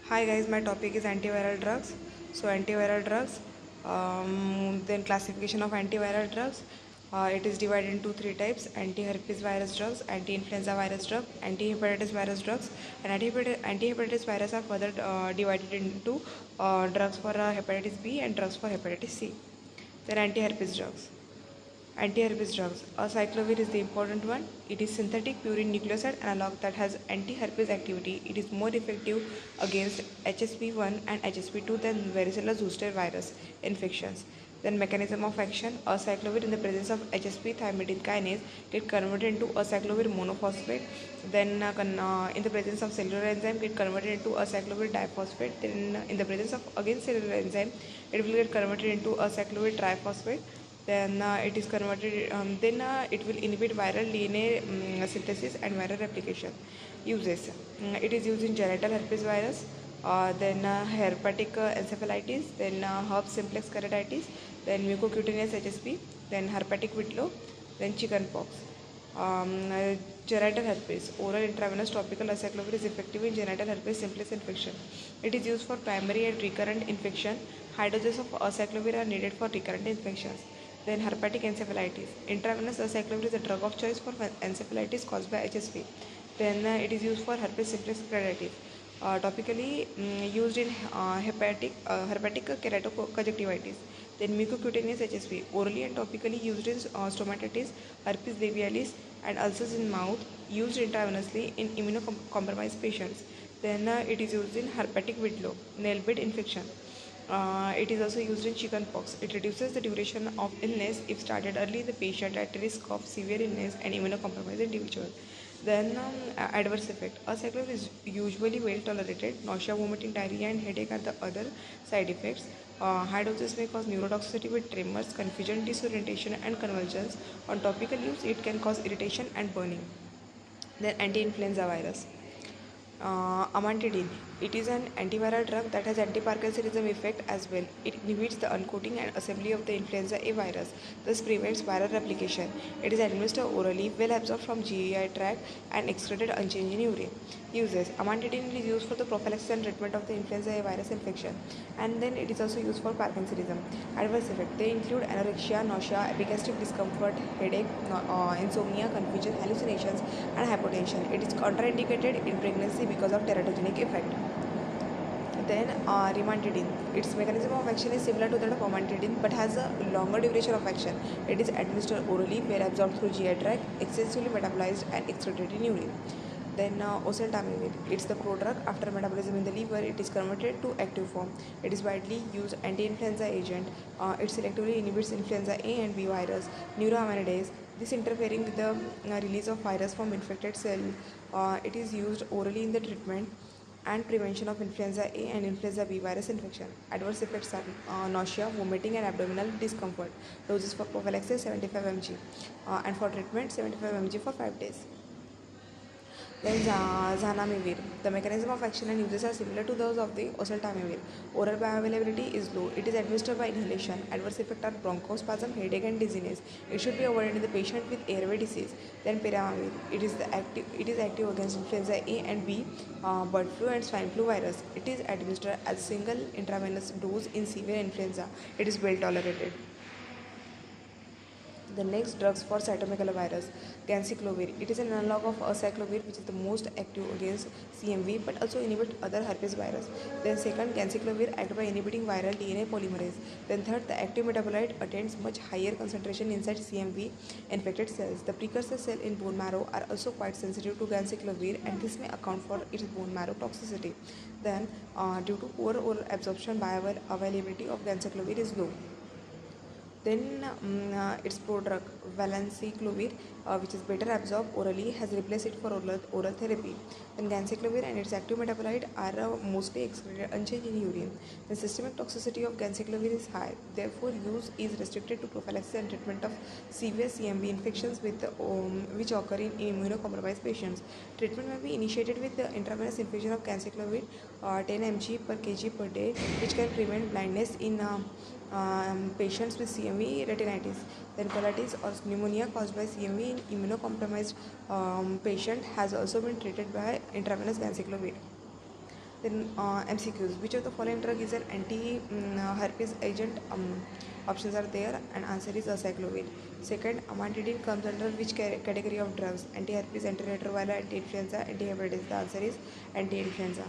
Hi guys, my topic is antiviral drugs. So antiviral drugs, then classification of antiviral drugs. It is divided into three types: anti-herpes virus drugs, anti-influenza virus drug, anti-hepatitis virus drugs. And anti-hepatitis virus are further divided into drugs for hepatitis B and drugs for hepatitis C. Then anti-herpes drugs. Anti-herpes drugs. Acyclovir is the important one. It is synthetic purine nucleoside analog that has anti-herpes activity. It is more effective against HSV1 and HSV2 than varicella zoster virus infections. Then mechanism of action. Acyclovir in the presence of HSP thymidine kinase get converted into acyclovir monophosphate. Then in the presence of cellular enzyme get converted into acyclovir diphosphate. Then in the presence of again cellular enzyme it will get converted into acyclovir triphosphate. Then it is converted then it will inhibit viral DNA synthesis and viral replication. Uses. It is used in genital herpes virus, then herpetic encephalitis, then herpes simplex keratitis, then mucocutaneous HSP, then herpetic whitlow, then chickenpox. Genital herpes. Oral intravenous topical acyclovir is effective in genital herpes simplex infection. It is used for primary and recurrent infection. High doses of acyclovir are needed for recurrent infections. Then herpetic encephalitis. Intravenous acyclovir is a drug of choice for encephalitis caused by HSV. Then it is used for herpes simplex keratitis. Topically used in herpetic keratoconjunctivitis. Then mucocutaneous HSV. Orally and topically used in stomatitis, herpes labialis, and ulcers in mouth. Used intravenously in immunocompromised patients. Then it is used in herpetic whitlow, nail bed infection. It is also used in chickenpox. It reduces the duration of illness if started early in the patient at risk of severe illness and immunocompromised individual. Then adverse effect. Acyclovir is usually well tolerated. Nausea, vomiting, diarrhea, and headache are the other side effects. High doses may cause neurotoxicity with tremors, confusion, disorientation, and convulsions. On topical use, it can cause irritation and burning. Then anti-influenza virus. Amantadine. It is an antiviral drug that has anti-Parkinsonism effect as well. It inhibits the uncoating and assembly of the influenza A virus, thus prevents viral replication. It is administered orally, well absorbed from GI tract and excreted unchanged in urine. Uses. Amantadine is used for the prophylaxis and treatment of the influenza A virus infection, and then it is also used for Parkinsonism. Adverse effects. They include anorexia, nausea, epigastric discomfort, headache, insomnia, confusion, hallucinations, and hypotension. It is contraindicated in pregnancy because of teratogenic effect. Then rimantadine. Its mechanism of action is similar to that of amantadine but has a longer duration of action. It is administered orally, well absorbed through GI tract, extensively metabolized and excreted in urine. Then oseltamivir. It's the prodrug. After metabolism in the liver, it is converted to active form. It is widely used anti-influenza agent. It selectively inhibits influenza A and B virus, neuroaminidase. This interfering with the release of virus from infected cell. It is used orally in the treatment and prevention of influenza A and influenza B virus infection. Adverse effects are nausea, vomiting, and abdominal discomfort. Doses for prophylaxis 75 mg and for treatment 75 mg for 5 days. Then zanamivir. The mechanism of action and uses are similar to those of the oseltamivir. Oral bioavailability is low. It is administered by inhalation. Adverse effects are bronchospasm, headache, and dizziness. It should be avoided in the patient with airway disease. Then peramivir. It is active against influenza A and B, bird flu, and swine flu virus. It is administered as single intravenous dose in severe influenza. It is well tolerated. The next drugs for cytomegalovirus, ganciclovir. It is an analog of acyclovir, which is the most active against CMV, but also inhibits other herpes virus. Then second, ganciclovir acts by inhibiting viral DNA polymerase. Then third, the active metabolite attains much higher concentration inside CMV infected cells. The precursor cell in bone marrow are also quite sensitive to ganciclovir, and this may account for its bone marrow toxicity. Then, due to poor oral absorption, bioavailability of ganciclovir is low. Then its prodrug valanciclovir, which is better absorbed orally, has replaced it for oral therapy. Then ganciclovir and its active metabolite are mostly excreted unchanged in urine. The systemic toxicity of ganciclovir is high. Therefore, use is restricted to prophylaxis and treatment of severe CMV infections which occur in immunocompromised patients. Treatment may be initiated with the intravenous infusion of ganciclovir 10 mg per kg per day, which can prevent blindness in patients with CMV retinitis. Then colitis or pneumonia caused by CMV in immunocompromised patient has also been treated by intravenous ganciclovir. Then MCQs. Which of the following drug is an anti-herpes agent? Options are there, and answer is acyclovir. Second, amantadine comes under which category of drugs? Anti-herpes, antiretroviral, anti-influenza, anti-hepatitis. The answer is anti-influenza.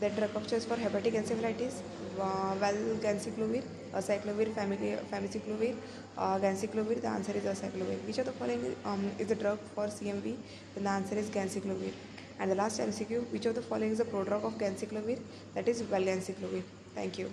The drug of choice for hepatic encephalitis: valganciclovir, acyclovir, famiciclovir, ganciclovir. The answer is acyclovir. Which of the following is the drug for CMV? Then the answer is ganciclovir. And the last MCQ, which of the following is the prodrug of ganciclovir? That is valganciclovir. Thank you.